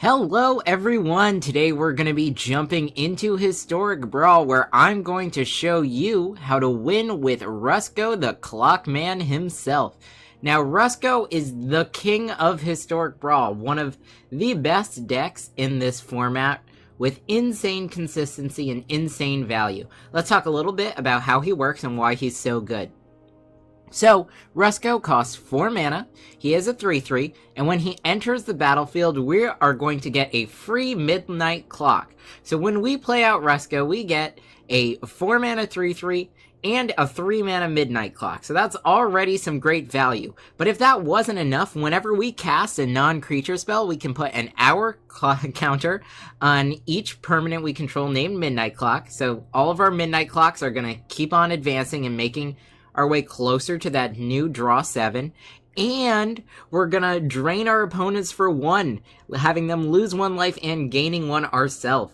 Hello everyone! Today we're going to be jumping into Historic Brawl where I'm going to show you how to win with Rusko the Clockman himself. Now Rusko is the king of Historic Brawl, one of the best decks in this format with insane consistency and insane value. Let's talk a little bit about how he works and why he's so good. So, Rusko costs 4 mana, he is a 3/3, and when he enters the battlefield, we are going to get a free midnight clock. So when we play out Rusko, we get a 4 mana 3/3 and a 3 mana midnight clock. So that's already some great value. But if that wasn't enough, whenever we cast a non-creature spell, we can put an hour counter on each permanent we control named Midnight Clock. So all of our Midnight Clocks are going to keep on advancing and making our way closer to that new draw 7, and we're gonna drain our opponents for 1, having them lose 1 life and gaining 1 ourselves.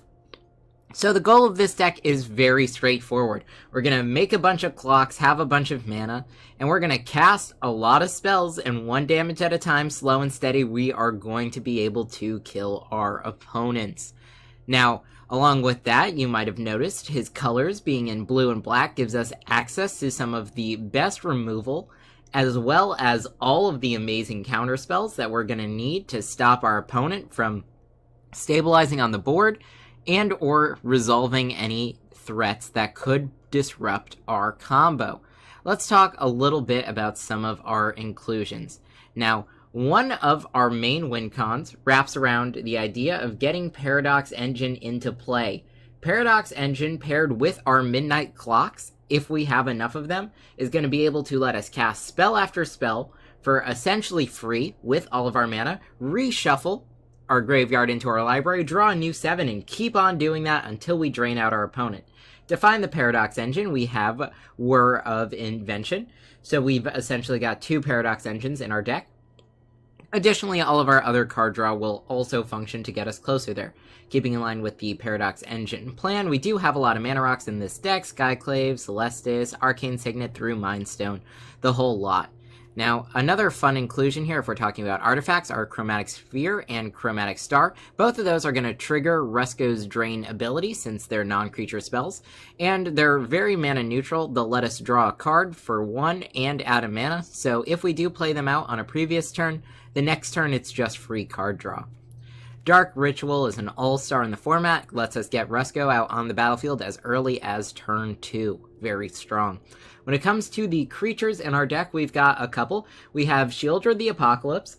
So the goal of this deck is very straightforward. We're gonna make a bunch of clocks, have a bunch of mana, and we're gonna cast a lot of spells, and 1 damage at a time, slow and steady, we are going to be able to kill our opponents. Now, along with that, you might have noticed his colors being in blue and black gives us access to some of the best removal, as well as all of the amazing counter spells that we're going to need to stop our opponent from stabilizing on the board and or resolving any threats that could disrupt our combo. Let's talk a little bit about some of our inclusions. Now, one of our main win cons wraps around the idea of getting Paradox Engine into play. Paradox Engine paired with our Midnight Clocks, if we have enough of them, is going to be able to let us cast spell after spell for essentially free with all of our mana, reshuffle our graveyard into our library, draw a new 7, and keep on doing that until we drain out our opponent. To find the Paradox Engine, we have Whir of Invention. So we've essentially got 2 Paradox Engines in our deck. Additionally, all of our other card draw will also function to get us closer there. Keeping in line with the Paradox Engine plan, we do have a lot of mana rocks in this deck: Skyclave, Celestis, Arcane Signet through Mindstone, the whole lot. Now, another fun inclusion here, if we're talking about artifacts, are Chromatic Sphere and Chromatic Star. Both of those are going to trigger Rusko's Drain ability since they're non-creature spells, and they're very mana neutral. They'll let us draw a card for 1 and add a mana, so if we do play them out on a previous turn, the next turn it's just free card draw. Dark Ritual is an all-star in the format, lets us get Rusko out on the battlefield as early as turn 2. Very strong. When it comes to the creatures in our deck, we've got a couple. We have Sheoldred the Apocalypse.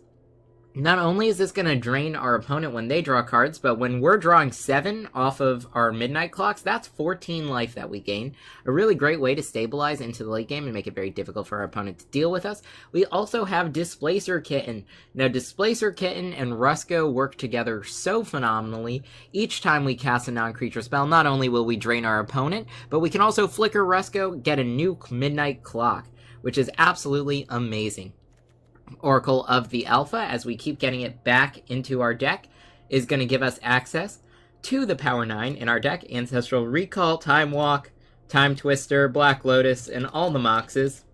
Not only is this going to drain our opponent when they draw cards, but when we're drawing 7 off of our Midnight Clocks, that's 14 life that we gain. A really great way to stabilize into the late game and make it very difficult for our opponent to deal with us. We also have Displacer Kitten. Now, Displacer Kitten and Rusko work together so phenomenally. Each time we cast a non-creature spell, not only will we drain our opponent, but we can also flicker Rusko, get a new Midnight Clock, which is absolutely amazing. Oracle of the Alpha, as we keep getting it back into our deck, is going to give us access to the Power 9 in our deck: Ancestral Recall, Time Walk, Time Twister, Black Lotus, and all the Moxes.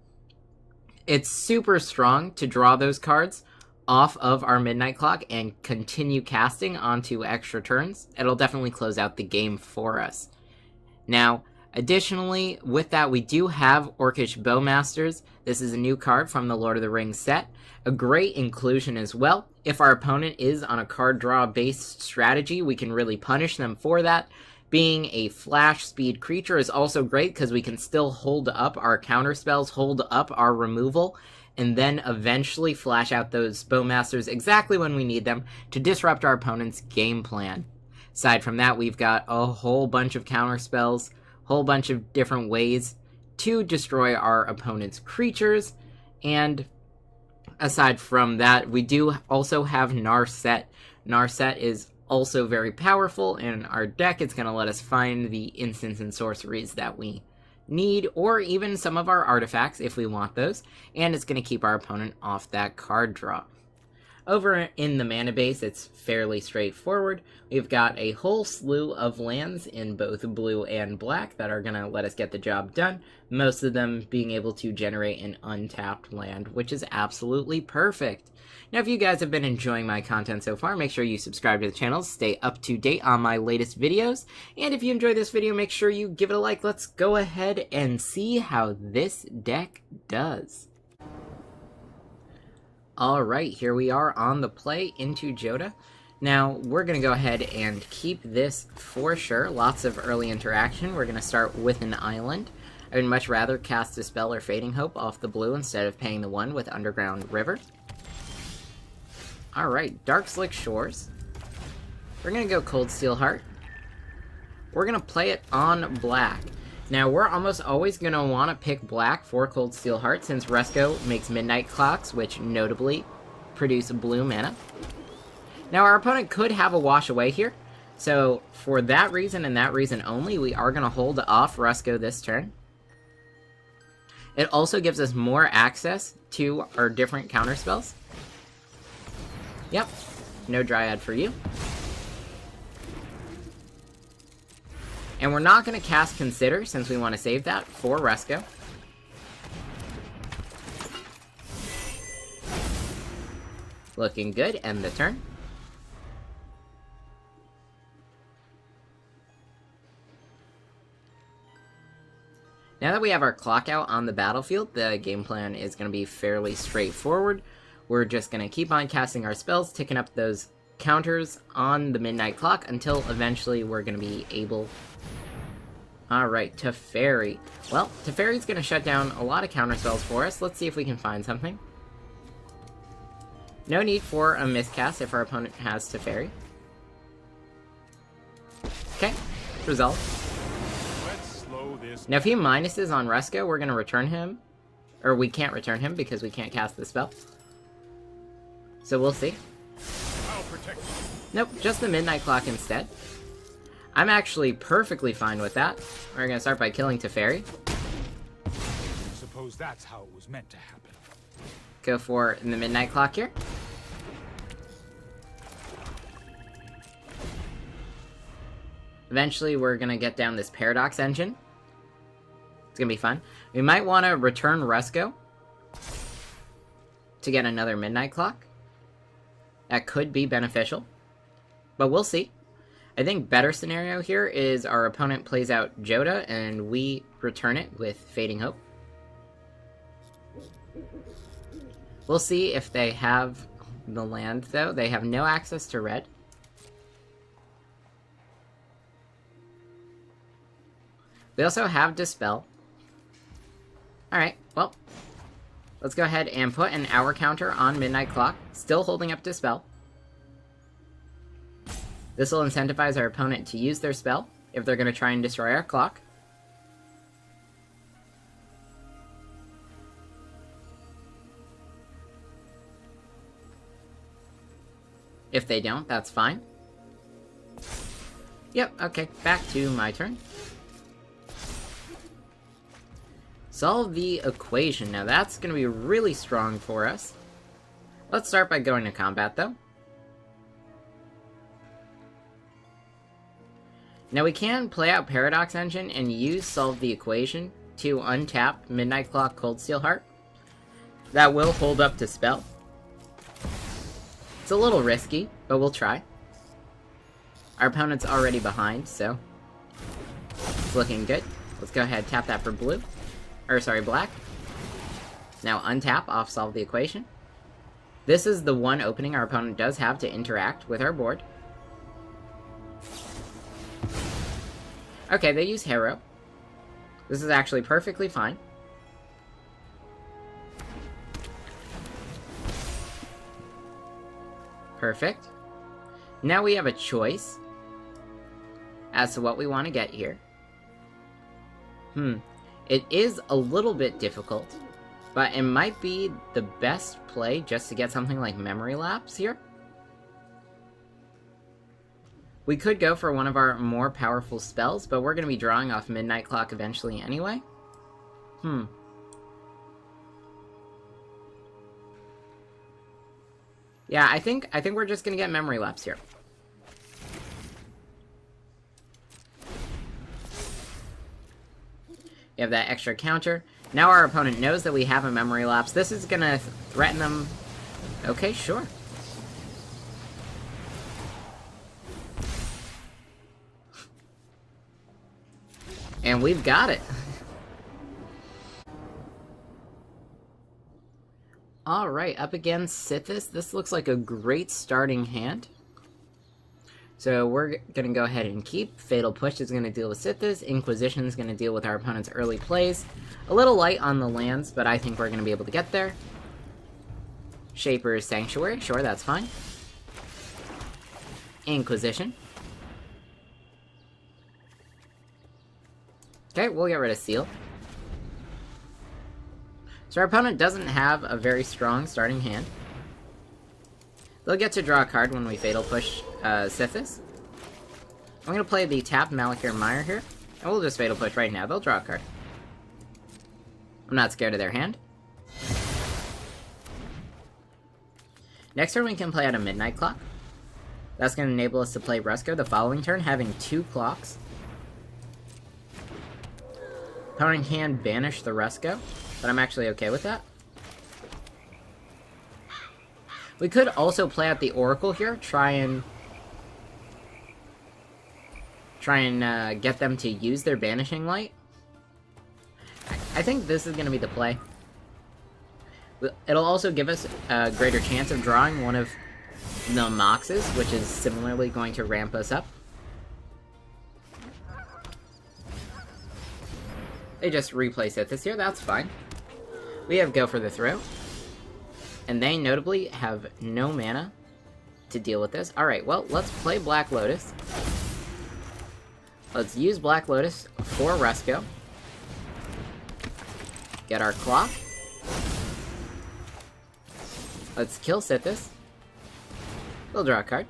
It's super strong to draw those cards off of our Midnight Clock and continue casting onto extra turns. It'll definitely close out the game for us. Now, additionally, with that, we do have Orcish Bowmasters. This is a new card from the Lord of the Rings set. A great inclusion as well. If our opponent is on a card draw-based strategy, we can really punish them for that. Being a flash speed creature is also great because we can still hold up our counter spells, hold up our removal, and then eventually flash out those Bowmasters exactly when we need them to disrupt our opponent's game plan. Aside from that, we've got a whole bunch of counter spells, whole bunch of different ways to destroy our opponent's creatures, and aside from that, we do also have Narset. Narset is also very powerful in our deck. It's going to let us find the instants and sorceries that we need, or even some of our artifacts if we want those, and it's going to keep our opponent off that card draw. Over in the mana base, it's fairly straightforward. We've got a whole slew of lands in both blue and black that are going to let us get the job done, most of them being able to generate an untapped land, which is absolutely perfect. Now, if you guys have been enjoying my content so far, make sure you subscribe to the channel, stay up to date on my latest videos, and if you enjoyed this video, make sure you give it a like. Let's go ahead and see how this deck does. Alright, here we are on the play into Joda. Now, we're going to go ahead and keep this for sure. Lots of early interaction. We're going to start with an island. I would much rather cast Dispel or Fading Hope off the blue instead of paying the 1 with Underground River. Alright, Dark Slick Shores. We're going to go Cold Steel Heart. We're going to play it on black. Now, we're almost always going to want to pick black for Cold Steel Heart, since Rusko makes Midnight Clocks, which notably produce blue mana. Now, our opponent could have a wash away here, so for that reason and that reason only, we are going to hold off Rusko this turn. It also gives us more access to our different counterspells. Yep, no Dryad for you. And we're not going to cast Consider, since we want to save that for Rusko. Looking good, end the turn. Now that we have our clock out on the battlefield, the game plan is going to be fairly straightforward. We're just going to keep on casting our spells, ticking up those counters on the Midnight Clock until eventually we're going to be able... Alright, Teferi. Well, Teferi's going to shut down a lot of counterspells for us. Let's see if we can find something. No need for a miscast if our opponent has Teferi. Okay, result. Now if he minuses on Rusko, we're going to return him. Or we can't return him because we can't cast the spell. So we'll see. Nope, just the Midnight Clock instead. I'm actually perfectly fine with that. We're going to start by killing Teferi. Suppose that's how it was meant to happen. Go for the Midnight Clock here. Eventually, we're going to get down this Paradox Engine. It's going to be fun. We might want to return Rusko to get another Midnight Clock. That could be beneficial, but we'll see. I think better scenario here is our opponent plays out Joda and we return it with Fading Hope. We'll see if they have the land, though. They have no access to red. We also have Dispel. Alright, well, let's go ahead and put an hour counter on Midnight Clock, still holding up Dispel. This will incentivize our opponent to use their spell if they're going to try and destroy our clock. If they don't, that's fine. Yep, okay, back to my turn. Solve the equation. Now that's going to be really strong for us. Let's start by going to combat, though. Now we can play out Paradox Engine and use Solve the Equation to untap Midnight Clock Cold Steel Heart. That will hold up to spell. It's a little risky, but we'll try. Our opponent's already behind, so it's looking good. Let's go ahead and tap that for blue. Or sorry, black. Now untap off Solve the Equation. This is the one opening our opponent does have to interact with our board. Okay, they use Harrow. This is actually perfectly fine. Perfect. Now we have a choice as to what we want to get here. It is a little bit difficult, but it might be the best play just to get something like Memory Lapse here. We could go for one of our more powerful spells, but we're going to be drawing off Midnight Clock eventually anyway. Yeah, I think we're just gonna get memory lapse here. We have that extra counter. Now our opponent knows that we have a memory lapse. This is gonna threaten them. Okay, sure. And we've got it. Alright, up against Sithis. This looks like a great starting hand. So we're gonna go ahead and keep. Fatal Push is gonna deal with Sithis. Inquisition is gonna deal with our opponent's early plays. A little light on the lands, but I think we're gonna be able to get there. Shaper's Sanctuary, sure, that's fine. Inquisition. Okay, we'll get rid of Seal. So our opponent doesn't have a very strong starting hand. They'll get to draw a card when we Fatal Push Sithis. I'm going to play the tapped Malakir Mire here, and we'll just Fatal Push right now. They'll draw a card. I'm not scared of their hand. Next turn we can play out a Midnight Clock. That's going to enable us to play Rusko the following turn, having 2 clocks. Opponent can banish the Rusko, but I'm actually okay with that. We could also play out the Oracle here, try and get them to use their Banishing Light. I think this is going to be the play. It'll also give us a greater chance of drawing one of the Moxes, which is similarly going to ramp us up. They just replay Sithis here, that's fine. We have Go for the Throat. And they notably have no mana to deal with this. Alright, well, let's play Black Lotus. Let's use Black Lotus for Rusko. Get our clock. Let's kill Sithis. We'll draw a card.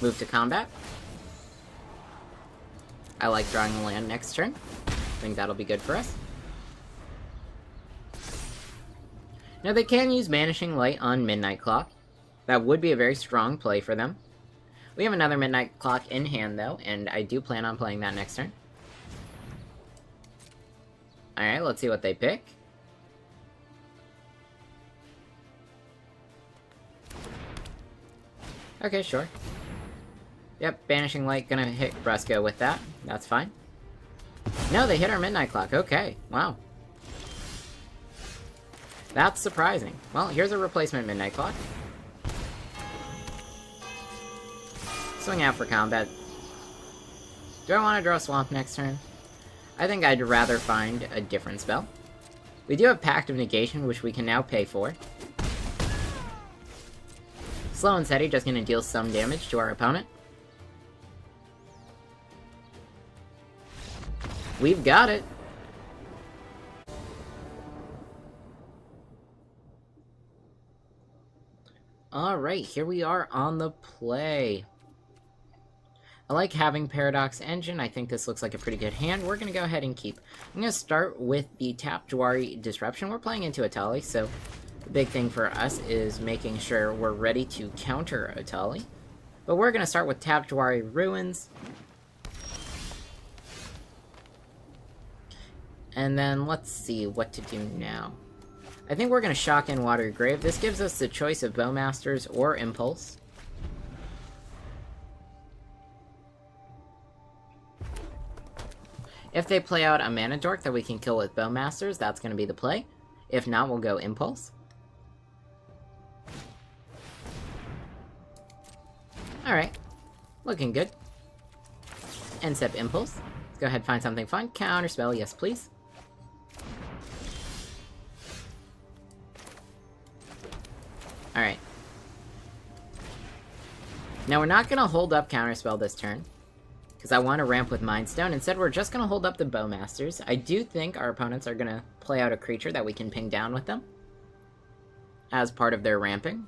Move to combat. I like drawing a land next turn. I think that'll be good for us. Now they can use Banishing Light on Midnight Clock. That would be a very strong play for them. We have another Midnight Clock in hand though, and I do plan on playing that next turn. Alright, let's see what they pick. Okay, sure. Yep, Banishing Light gonna hit Rusko with that. That's fine. No, they hit our Midnight Clock. Okay, wow. That's surprising. Well, here's a replacement Midnight Clock. Swing out for combat. Do I want to draw Swamp next turn? I think I'd rather find a different spell. We do have Pact of Negation, which we can now pay for. Slow and Steady just gonna deal some damage to our opponent. We've got it! Alright, here we are on the play. I like having Paradox Engine. I think this looks like a pretty good hand. We're going to go ahead and keep. I'm going to start with the Tap Jwari Disruption. We're playing into Atali, so the big thing for us is making sure we're ready to counter Atali. But we're going to start with Tap Jwari Ruins. And then let's see what to do now. I think we're going to Shock in Watery Grave. This gives us the choice of Bowmasters or Impulse. If they play out a Mana Dork that we can kill with Bowmasters, that's going to be the play. If not, we'll go Impulse. Alright. Looking good. End step Impulse. Let's go ahead and find something fun. Counterspell, yes please. Alright. Now we're not going to hold up Counterspell this turn, because I want to ramp with Mind Stone. Instead, we're just going to hold up the Bowmasters. I do think our opponents are going to play out a creature that we can ping down with them as part of their ramping.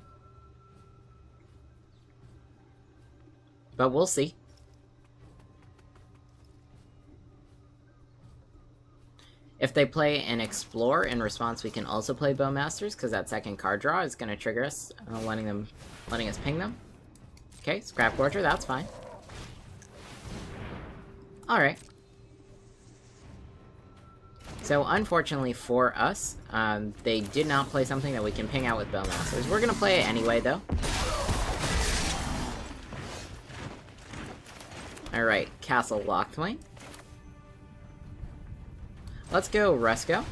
But we'll see. If they play an Explore in response, we can also play Bowmasters, because that second card draw is going to trigger us, letting us ping them. Okay, Scrap Gorger, that's fine. Alright. So, unfortunately for us, they did not play something that we can ping out with Bowmasters. We're going to play it anyway, though. Alright, Castle Lockthwain. Let's go Rusko.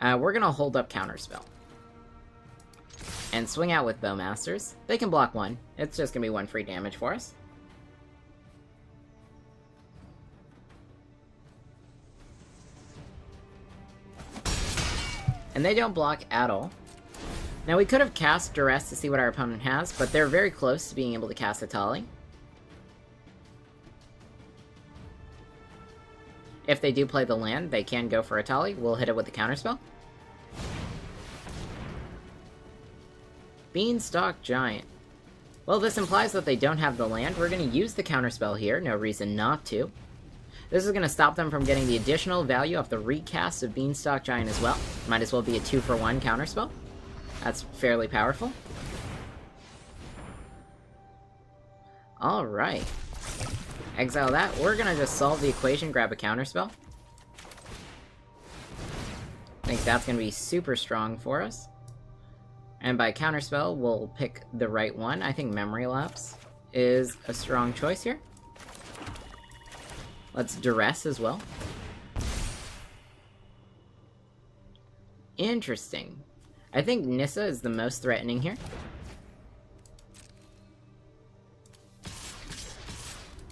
We're gonna hold up Counterspell. And swing out with Bowmasters. They can block one. It's just gonna be one free damage for us. And they don't block at all. Now we could have cast Duress to see what our opponent has, but they're very close to being able to cast Atali. If they do play the land, they can go for Atali. We'll hit it with the Counterspell. Beanstalk Giant. Well, this implies that they don't have the land. We're going to use the Counterspell here. No reason not to. This is going to stop them from getting the additional value of the recast of Beanstalk Giant as well. Might as well be a 2-for-1 Counterspell. That's fairly powerful. Alright. Exile that. We're gonna just solve the equation, grab a Counterspell. I think that's gonna be super strong for us. And by Counterspell, we'll pick the right one. I think Memory Lapse is a strong choice here. Let's Duress as well. Interesting. I think Nissa is the most threatening here.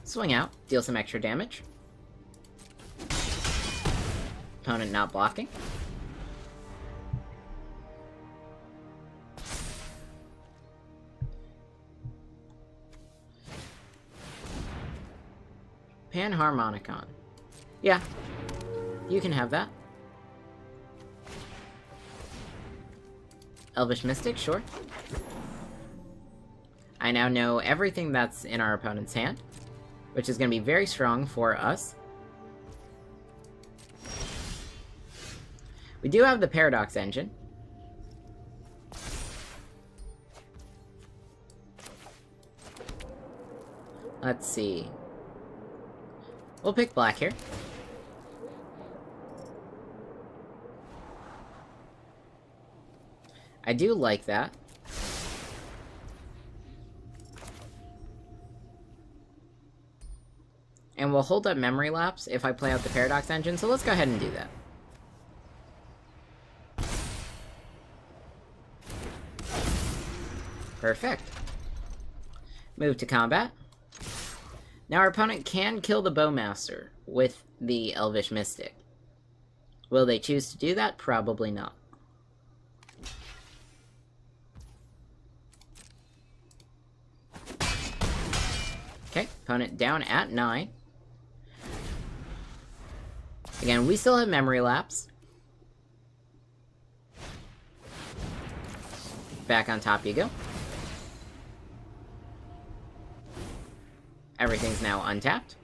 Swing out, deal some extra damage. Opponent not blocking. Panharmonicon. Yeah, you can have that. Elvish Mystic, sure. I now know everything that's in our opponent's hand, which is going to be very strong for us. We do have the Paradox Engine. Let's see. We'll pick black here. I do like that. And we'll hold up Memory Lapse if I play out the Paradox Engine, so let's go ahead and do that. Perfect. Move to combat. Now our opponent can kill the Bowmaster with the Elvish Mystic. Will they choose to do that? Probably not. Okay, opponent down at 9. Again, we still have Memory Lapse. Back on top you go. Everything's now untapped.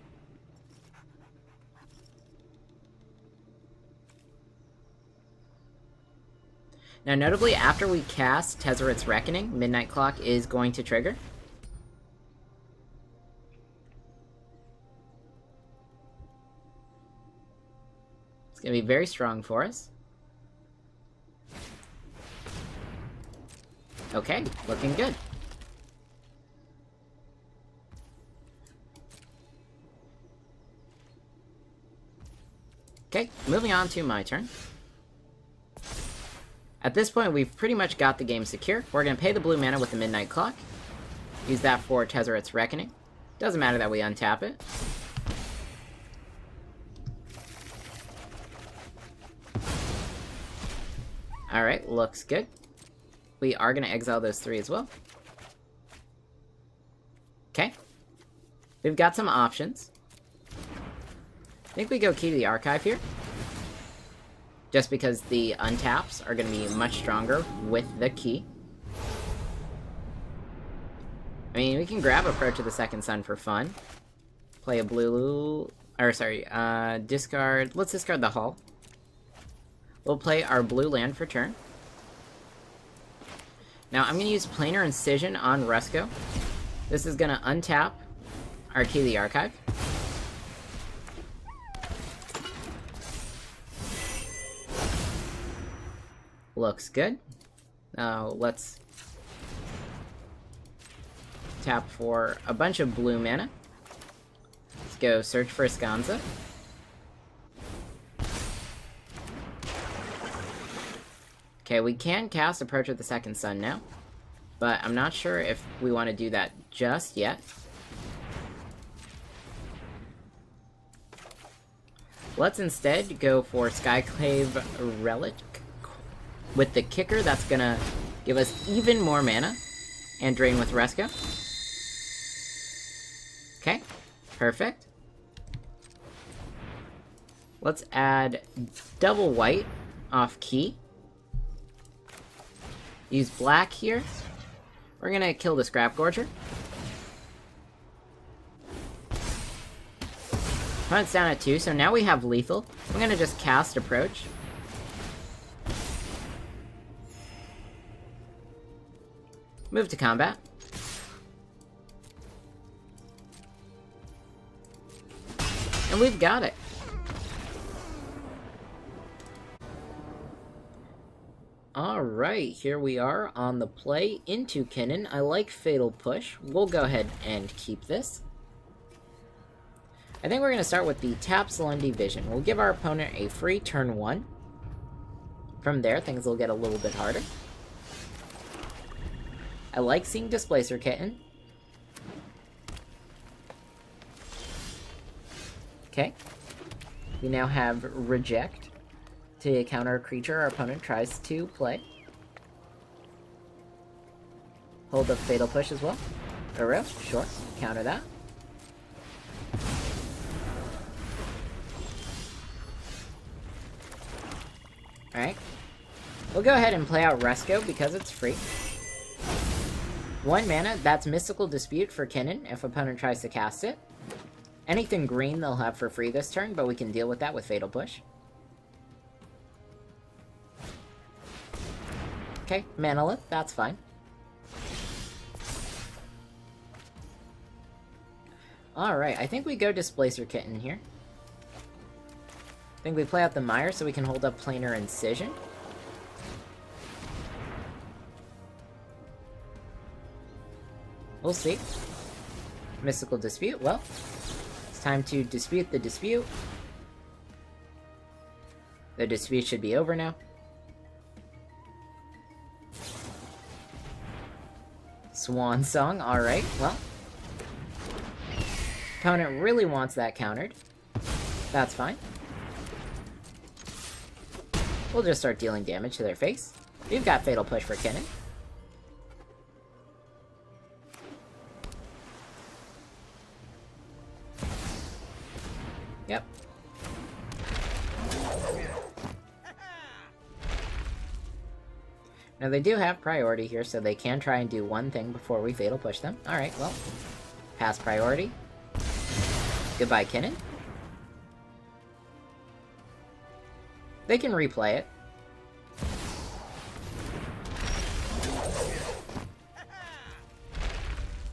Now, notably, after we cast Tezzeret's Reckoning, Midnight Clock is going to trigger. It's going to be very strong for us. Okay, looking good. Okay, moving on to my turn. At this point, we've pretty much got the game secure. We're going to pay the blue mana with the Midnight Clock. Use that for Tezzeret's Reckoning. Doesn't matter that we untap it. Alright, looks good. We are going to exile those 3 as well. Okay. We've got some options. I think we go Key to the Archive here. Just because the untaps are going to be much stronger with the key. I mean, we can grab Approach of the Second Sun for fun. Play a blue... Or, sorry, discard... Let's discard the hull. We'll play our blue land for turn. Now, I'm going to use Planar Incision on Rusko. This is going to untap our TeeVee Archive. Looks good. Now, let's tap for a bunch of blue mana. Let's go search for Skanza. Okay, we can cast Approach of the Second Sun now, but I'm not sure if we want to do that just yet. Let's instead go for Skyclave Relic with the kicker. That's gonna give us even more mana and drain with Rusko. Okay, perfect. Let's add double white off key. Use black here. We're gonna kill the Scrap Gorger. Opponent's down at 2, so now we have lethal. I'm gonna just cast Approach. Move to combat. And we've got it. Alright, here we are on the play into Kinnan. I like Fatal Push. We'll go ahead and keep this. I think we're going to start with the Tap Salundi Vision. We'll give our opponent a free turn 1. From there, things will get a little bit harder. I like seeing Displacer Kitten. Okay. We now have Reject to counter a creature our opponent tries to play. Hold up Fatal Push as well. Uro, sure. Counter that. Alright. We'll go ahead and play out Rusko because it's free. 1 mana, that's Mystical Dispute for Kinnan if opponent tries to cast it. Anything green they'll have for free this turn, but we can deal with that with Fatal Push. Okay, Manolith, that's fine. Alright, I think we go Displacer Kitten here. I think we play out the Mire so we can hold up Planar Incision. We'll see. Mystical Dispute, well, it's time to dispute the dispute. The dispute should be over now. Swan Song, alright, well. Opponent really wants that countered. That's fine. We'll just start dealing damage to their face. We've got Fatal Push for Kinnan. Yep. Now they do have priority here, so they can try and do one thing before we Fatal Push them. Alright, well. Pass priority. Goodbye, Kinnan. They can replay it.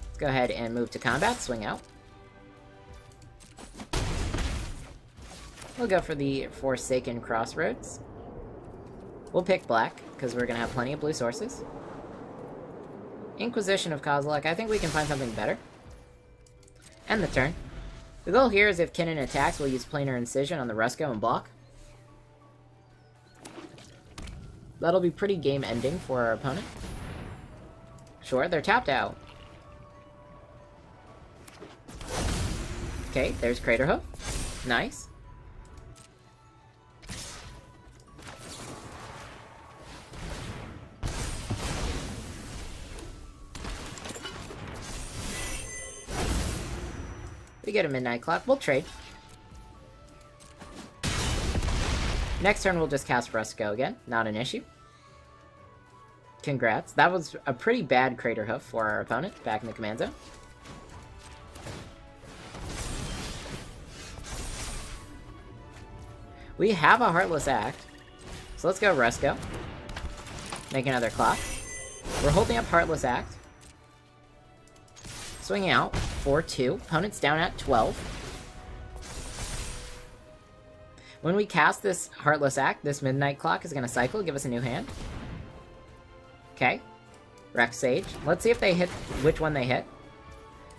Let's go ahead and move to combat, swing out. We'll go for the Forsaken Crossroads. We'll pick black, because we're going to have plenty of blue sources. Inquisition of Kozilek, I think we can find something better. End the turn. The goal here is if Kinnan attacks, we'll use Planar Incision on the Rusko and block. That'll be pretty game-ending for our opponent. Sure, they're tapped out. Okay, there's Craterhoof. Nice. We get a Midnight Clock. We'll trade. Next turn, we'll just cast Rusko again. Not an issue. Congrats. That was a pretty bad Craterhoof for our opponent back in the command zone. We have a Heartless Act. So let's go Rusko. Make another clock. We're holding up Heartless Act. Swinging out. 4-2. Opponent's down at 12. When we cast this Heartless Act, this Midnight Clock is going to cycle, give us a new hand. Okay. Rex Sage. Let's see if they hit which one they hit.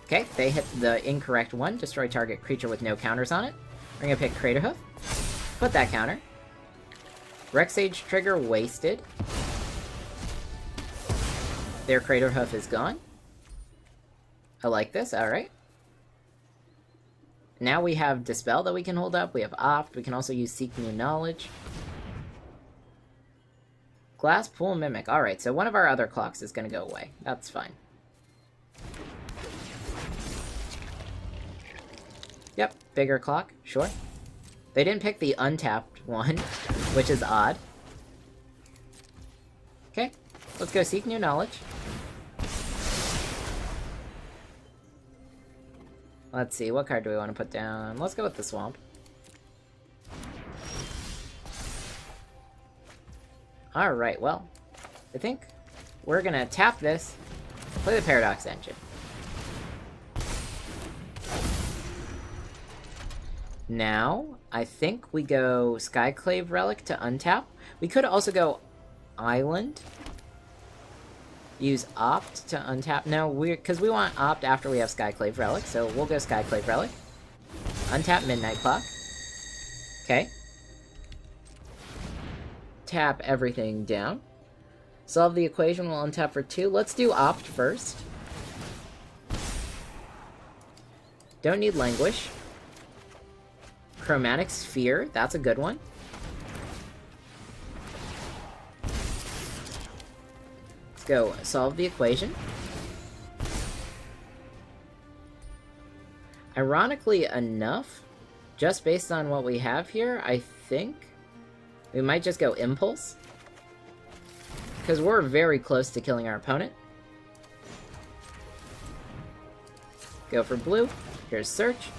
Okay, they hit the incorrect one. Destroy target creature with no counters on it. We're going to pick Craterhoof. Put that counter. Rex Sage trigger wasted. Their Craterhoof is gone. I like this, alright. Now we have Dispel that we can hold up. We have Opt. We can also use Seek New Knowledge. Glass Pool Mimic. Alright, so one of our other clocks is going to go away. That's fine. Yep, bigger clock. Sure. They didn't pick the untapped one, which is odd. Okay, let's go Seek New Knowledge. Let's see, what card do we want to put down? Let's go with the Swamp. Alright, well, I think we're gonna tap this, play the Paradox Engine. Now, I think we go Skyclave Relic to untap. We could also go Island. Use Opt to untap. No, because we want Opt after we have Skyclave Relic, so we'll go Skyclave Relic. Untap Midnight Clock. Okay. Tap everything down. Solve the equation, we'll untap for 2. Let's do Opt first. Don't need Languish. Chromatic Sphere, that's a good one. Let's go solve the equation. Ironically enough, just based on what we have here, I think we might just go Impulse. Because we're very close to killing our opponent. Go for blue. Here's Search.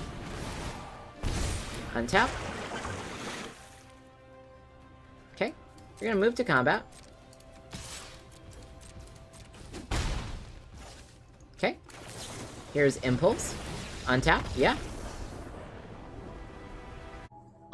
Untap. Okay, we're gonna move to combat. Okay, here's Impulse. Untap, yeah.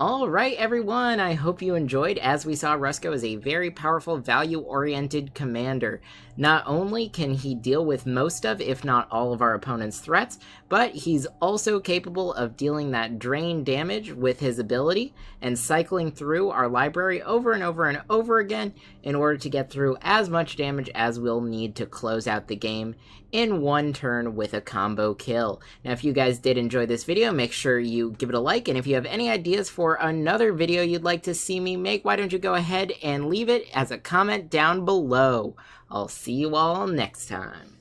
Alright everyone, I hope you enjoyed. As we saw, Rusko is a very powerful, value-oriented commander. Not only can he deal with most of, if not all of our opponent's threats, but he's also capable of dealing that drain damage with his ability and cycling through our library over and over and over again in order to get through as much damage as we'll need to close out the game in one turn with a combo kill. Now, if you guys did enjoy this video, make sure you give it a like, and if you have any ideas for another video you'd like to see me make, why don't you go ahead and leave it as a comment down below. I'll see you all next time.